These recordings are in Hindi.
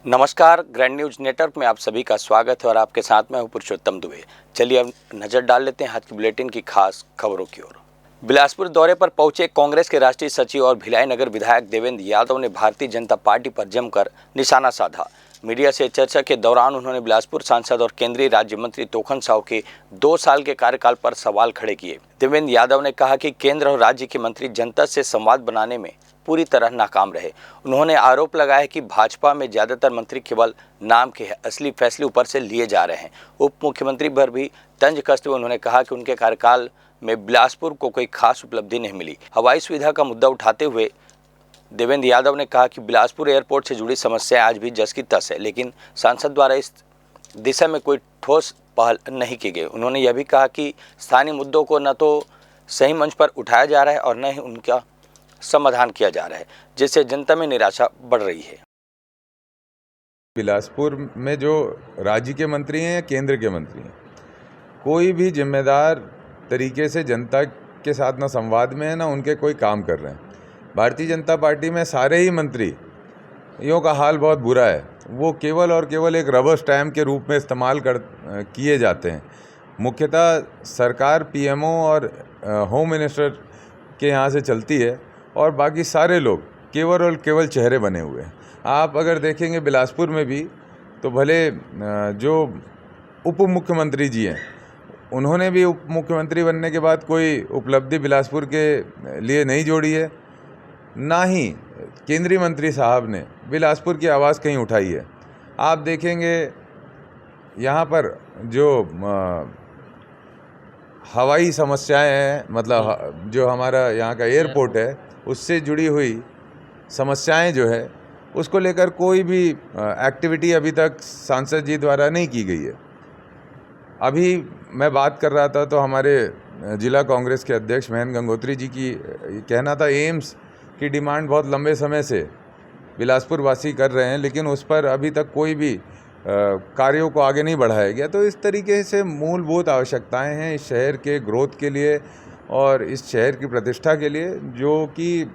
नमस्कार, ग्रैंड न्यूज नेटवर्क में आप सभी का स्वागत है और आपके साथ में हूं पुरुषोत्तम दुबे। चलिए अब नजर डाल लेते हैं आज की बुलेटिन की खास खबरों की ओर। बिलासपुर दौरे पर पहुंचे कांग्रेस के राष्ट्रीय सचिव और भिलाई नगर विधायक देवेंद्र यादव ने भारतीय जनता पार्टी पर जमकर निशाना साधा। मीडिया से चर्चा के दौरान उन्होंने बिलासपुर सांसद और केंद्रीय राज्य मंत्री तोखन साहू के 2 साल के कार्यकाल पर सवाल खड़े किए। देवेंद्र यादव ने कहा कि केंद्र और राज्य के मंत्री जनता से संवाद बनाने में पूरी तरह नाकाम रहे। उन्होंने आरोप लगाया कि भाजपा में ज्यादातर मंत्री केवल नाम के हैं, असली फैसले ऊपर से लिए जा रहे हैं। उप मुख्यमंत्री पर भी तंज कसते हुए उन्होंने कहा कि उनके कार्यकाल में बिलासपुर को कोई खास उपलब्धि नहीं मिली। हवाई सुविधा का मुद्दा उठाते हुए देवेंद्र यादव ने कहा कि बिलासपुर एयरपोर्ट से जुड़ी समस्या आज भी जस की तस है, लेकिन सांसद द्वारा इस दिशा में कोई ठोस पहल नहीं की गई। उन्होंने यह भी कहा कि स्थानीय मुद्दों को न तो सही मंच पर उठाया जा रहा है और न ही उनका समाधान किया जा रहा है, जिससे जनता में निराशा बढ़ रही है। बिलासपुर में जो राज्य के मंत्री हैं या केंद्र के मंत्री हैं, कोई भी जिम्मेदार तरीके से जनता के साथ ना संवाद में है ना उनके कोई काम कर रहे हैं। भारतीय जनता पार्टी में सारे ही मंत्री यों का हाल बहुत बुरा है। वो केवल और केवल एक रबर स्टैम्प के रूप में इस्तेमाल किए जाते हैं। मुख्यतः सरकार पीएमओ और होम मिनिस्टर के यहाँ से चलती है और बाकी सारे लोग केवल और केवल चेहरे बने हुए हैं। आप अगर देखेंगे बिलासपुर में भी तो भले जो उप मुख्यमंत्री जी हैं उन्होंने भी उप मुख्यमंत्री बनने के बाद कोई उपलब्धि बिलासपुर के लिए नहीं जोड़ी है, ना ही केंद्रीय मंत्री साहब ने बिलासपुर की आवाज़ कहीं उठाई है। आप देखेंगे यहाँ पर जो हवाई समस्याएं हैं, मतलब जो हमारा यहाँ का एयरपोर्ट है उससे जुड़ी हुई समस्याएं जो है उसको लेकर कोई भी एक्टिविटी अभी तक सांसद जी द्वारा नहीं की गई है। अभी मैं बात कर रहा था तो हमारे जिला कांग्रेस के अध्यक्ष महेंद्र गंगोत्री जी की कहना था एम्स की डिमांड बहुत लंबे समय से बिलासपुर वासी कर रहे हैं, लेकिन उस पर अभी तक कोई भी कार्यों को आगे नहीं बढ़ाया गया। तो इस तरीके से मूलभूत आवश्यकताएं हैं इस शहर के ग्रोथ के लिए और इस शहर की प्रतिष्ठा के लिए, जो कि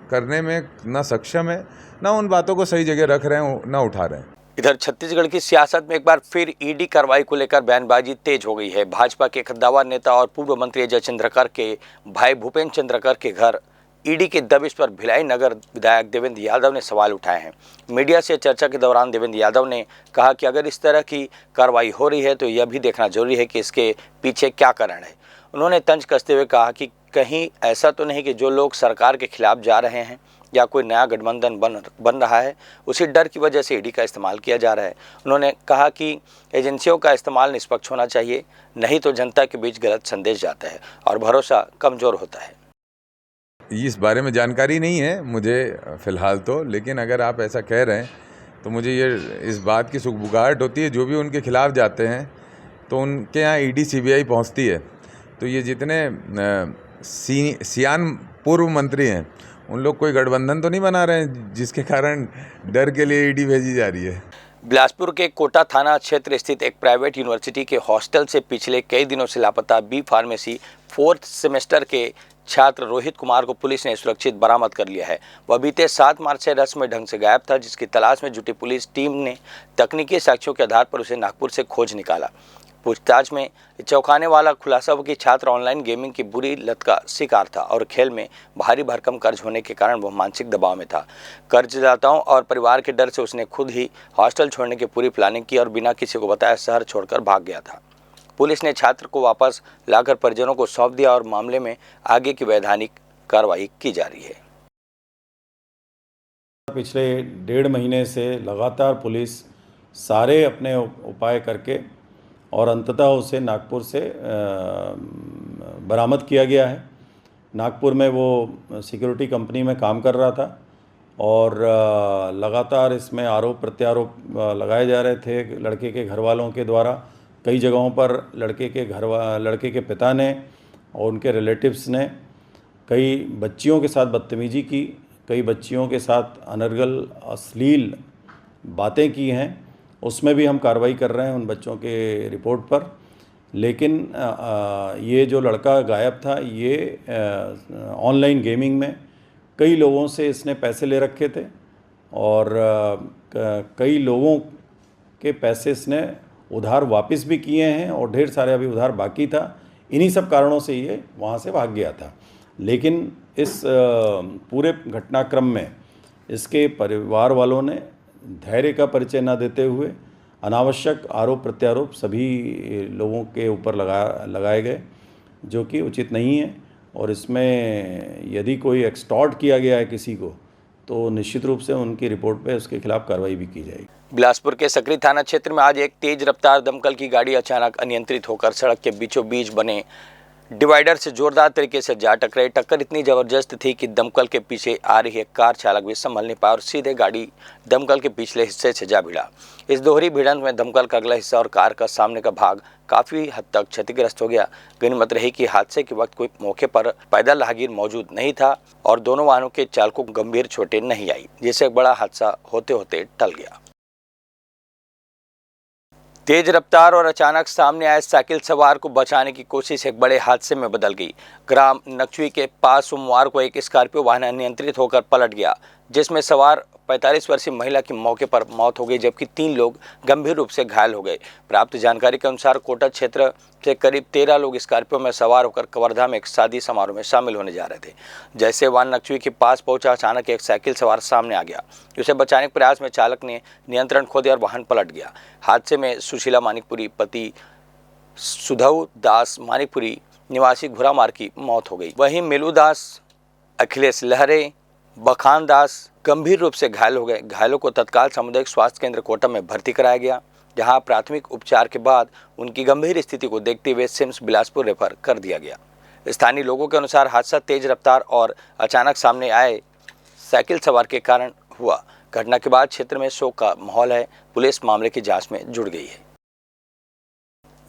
करने में ना सक्षम है, ना उन बातों को सही जगह रख रहे हैं, ना उठा रहे हैं। इधर छत्तीसगढ़ की सियासत में एक बार फिर ईडी कार्रवाई को लेकर बयानबाजी तेज हो गई है। भाजपा के कद्दावर नेता और पूर्व मंत्री अजय चंद्रकर के भाई भूपेंद्र चंद्रकर के घर ईडी के दबिश पर भिलाई नगर विधायक देवेंद्र यादव ने सवाल उठाए हैं। मीडिया से चर्चा के दौरान देवेंद्र यादव ने कहा कि अगर इस तरह की कार्रवाई हो रही है तो यह भी देखना जरूरी है कि इसके पीछे क्या कारण है। उन्होंने तंज कसते हुए कहा कि कहीं ऐसा तो नहीं कि जो लोग सरकार के खिलाफ जा रहे हैं या कोई नया गठबंधन बन रहा है, उसी डर की वजह से ईडी का इस्तेमाल किया जा रहा है। उन्होंने कहा कि एजेंसियों का इस्तेमाल निष्पक्ष होना चाहिए, नहीं तो जनता के बीच गलत संदेश जाता है और भरोसा कमज़ोर होता है। इस बारे में जानकारी नहीं है मुझे फ़िलहाल तो, लेकिन अगर आप ऐसा कह रहे हैं तो मुझे ये इस बात की सुगबुगाहट होती है। जो भी उनके खिलाफ़ जाते हैं तो उनके यहाँ ईडी सीबीआई पहुँचती है, तो ये जितने सियान पूर्व मंत्री हैं उन लोग कोई गठबंधन तो नहीं बना रहे हैं जिसके कारण डर के लिए ईडी भेजी जा रही है। बिलासपुर के कोटा थाना क्षेत्र स्थित एक प्राइवेट यूनिवर्सिटी के हॉस्टल से पिछले कई दिनों से लापता बी फार्मेसी 4th सेमेस्टर के छात्र रोहित कुमार को पुलिस ने सुरक्षित बरामद कर लिया है। वह बीते 7 मार्च से रस्म ढंग से गायब था, जिसकी तलाश में जुटी पुलिस टीम ने तकनीकी साक्ष्यों के आधार पर उसे नागपुर से खोज निकाला। पूछताछ में चौंकाने वाला खुलासा हुआ कि छात्र ऑनलाइन गेमिंग की बुरी लत का शिकार था और खेल में भारी भरकम कर्ज होने के कारण वह मानसिक दबाव में था। कर्जदाताओं और परिवार के डर से उसने खुद ही हॉस्टल छोड़ने की पूरी प्लानिंग की और बिना किसी को बताए शहर छोड़कर भाग गया था। पुलिस ने छात्र को वापस लाकर परिजनों को सौंप दिया और मामले में आगे की वैधानिक कार्रवाई की जा रही है। पिछले 1.5 महीने से लगातार पुलिस सारे अपने उपाय करके और अंततः उसे नागपुर से बरामद किया गया है। नागपुर में वो सिक्योरिटी कंपनी में काम कर रहा था और लगातार इसमें आरोप प्रत्यारोप लगाए जा रहे थे लड़के के घर वालों के द्वारा। कई जगहों पर लड़के के पिता ने और उनके रिलेटिव्स ने कई बच्चियों के साथ बदतमीजी की, कई बच्चियों के साथ अनर्गल अश्लील बातें की हैं। उसमें भी हम कार्रवाई कर रहे हैं उन बच्चों के रिपोर्ट पर। लेकिन ये जो लड़का गायब था ये ऑनलाइन गेमिंग में कई लोगों से इसने पैसे ले रखे थे और कई लोगों के पैसे इसने उधार वापस भी किए हैं और ढेर सारे अभी उधार बाकी था। इन्हीं सब कारणों से ये वहाँ से भाग गया था। लेकिन इस पूरे घटनाक्रम में इसके परिवार वालों ने धैर्य का परिचय न देते हुए अनावश्यक आरोप प्रत्यारोप सभी लोगों के ऊपर लगाए गए, जो कि उचित नहीं है। और इसमें यदि कोई एक्सटॉर्ट किया गया है किसी को, तो निश्चित रूप से उनकी रिपोर्ट पे उसके खिलाफ कार्रवाई भी की जाएगी। बिलासपुर के सकरी थाना क्षेत्र में आज एक तेज रफ्तार दमकल की गाड़ी अचानक अनियंत्रित होकर सड़क के बीचों बीच बने डिवाइडर से जोरदार तरीके से जा टकराई। टक्कर इतनी जबरदस्त थी कि दमकल के पीछे आ रही एक कार चालक भी संभल नहीं पाया और सीधे गाड़ी दमकल के पिछले हिस्से से जा भिड़ा। इस दोहरी भिड़ंत में दमकल का अगला हिस्सा और कार का सामने का भाग काफी हद तक क्षतिग्रस्त हो गया। गनीमत रही कि हादसे के वक्त कोई मौके पर पैदल राहगीर मौजूद नहीं था और दोनों वाहनों के चालकों को गंभीर चोटें नहीं आई, जिससे एक बड़ा हादसा होते होते टल गया। तेज रफ्तार और अचानक सामने आए साइकिल सवार को बचाने की कोशिश एक बड़े हादसे में बदल गई। ग्राम नकचुई के पास सोमवार को एक स्कॉर्पियो वाहन अनियंत्रित होकर पलट गया, जिसमें सवार 45 वर्षीय महिला की मौके पर मौत हो गई, जबकि 3 लोग गंभीर रूप से घायल हो गए। प्राप्त जानकारी के अनुसार कोटा क्षेत्र से करीब 13 लोग स्कॉर्पियो में सवार होकर कवर्धा में एक शादी समारोह में शामिल होने जा रहे थे। जैसे वाहन नकचुई के पास पहुंचा, अचानक एक साइकिल सवार सामने आ गया। उसे बचाने के प्रयास में चालक ने नियंत्रण खो दिया और वाहन पलट गया। हादसे में सुशीला मानिकपुरी पति सुधव दास मानिकपुरी निवासी घुरामार की मौत हो गई। वहीं मेलू दास, अखिलेश लहरे, बखान दास गंभीर रूप से घायल हो गए। घायलों को तत्काल सामुदायिक स्वास्थ्य केंद्र कोटा में भर्ती कराया गया, जहां प्राथमिक उपचार के बाद उनकी गंभीर स्थिति को देखते हुए सिम्स बिलासपुर रेफर कर दिया गया। स्थानीय लोगों के अनुसार हादसा तेज रफ्तार और अचानक सामने आए साइकिल सवार के कारण हुआ। घटना के बाद क्षेत्र में शोक का माहौल है। पुलिस मामले की जांच में जुट गई है।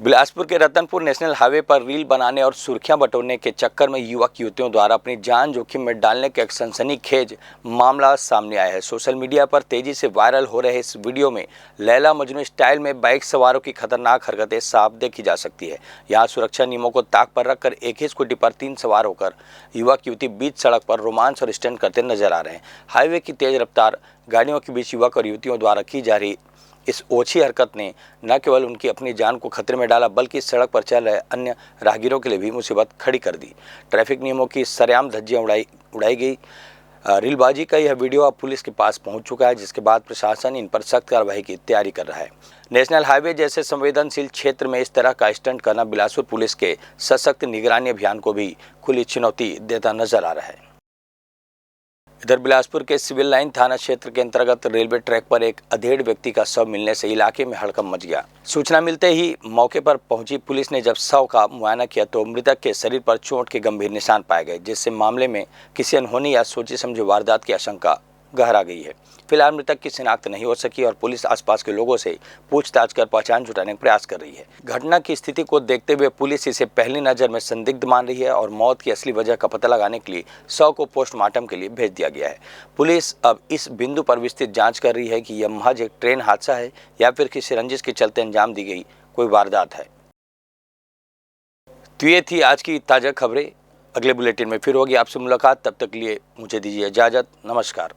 बिलासपुर के रतनपुर नेशनल हाईवे पर रील बनाने और सुर्खियां बटोरने के चक्कर में युवक युवतियों द्वारा अपनी जान जोखिम में डालने का एक सनसनीखेज मामला सामने आया है। सोशल मीडिया पर तेजी से वायरल हो रहे इस वीडियो में लैला मजनू स्टाइल में बाइक सवारों की खतरनाक हरकतें साफ देखी जा सकती है। यहाँ सुरक्षा नियमों को ताक पर रखकर एक ही स्कूटी पर 3 सवार होकर युवक युवती बीच सड़क पर रोमांस और स्टंट करते नजर आ रहे हैं। हाईवे की तेज रफ्तार गाड़ियों के बीच युवक और युवतियों द्वारा की जा रही इस ओछी हरकत ने न केवल उनकी अपनी जान को खतरे में डाला, बल्कि सड़क पर चल रहे अन्य राहगीरों के लिए भी मुसीबत खड़ी कर दी। ट्रैफिक नियमों की सरेआम धज्जियां उड़ाई गई। रीलबाजी का यह वीडियो अब पुलिस के पास पहुंच चुका है, जिसके बाद प्रशासन इन पर सख्त कार्रवाई की तैयारी कर रहा है। नेशनल हाईवे जैसे संवेदनशील क्षेत्र में इस तरह का स्टंट करना बिलासपुर पुलिस के सशक्त निगरानी अभियान को भी खुली चुनौती देता नजर आ रहा है। इधर बिलासपुर के सिविल लाइन थाना क्षेत्र के अंतर्गत रेलवे ट्रैक पर एक अधेड़ व्यक्ति का शव मिलने से इलाके में हड़कंप मच गया। सूचना मिलते ही मौके पर पहुंची पुलिस ने जब शव का मुआयना किया तो मृतक के शरीर पर चोट के गंभीर निशान पाए गए, जिससे मामले में किसी अनहोनी या सोची समझी वारदात की आशंका गहरा गई है। फिलहाल मृतक की शिनाख्त नहीं हो सकी और पुलिस आसपास के लोगों से पूछताछ कर पहचान जुटाने का प्रयास कर रही है। घटना की स्थिति को देखते हुए पुलिस इसे पहली नजर में संदिग्ध मान रही है और मौत की असली वजह का पता लगाने के लिए शव को पोस्टमार्टम के लिए भेज दिया गया है। पुलिस अब इस बिंदु पर विस्तृत जांच कर रही है कि यह महज एक ट्रेन हादसा है या फिर किसी रंजिश के चलते अंजाम दी गई कोई वारदात है। तो ये थी आज की ताजा खबरें। अगले बुलेटिन में फिर होगी आपसे मुलाकात, तब तक लिए मुझे दीजिए इजाजत। नमस्कार।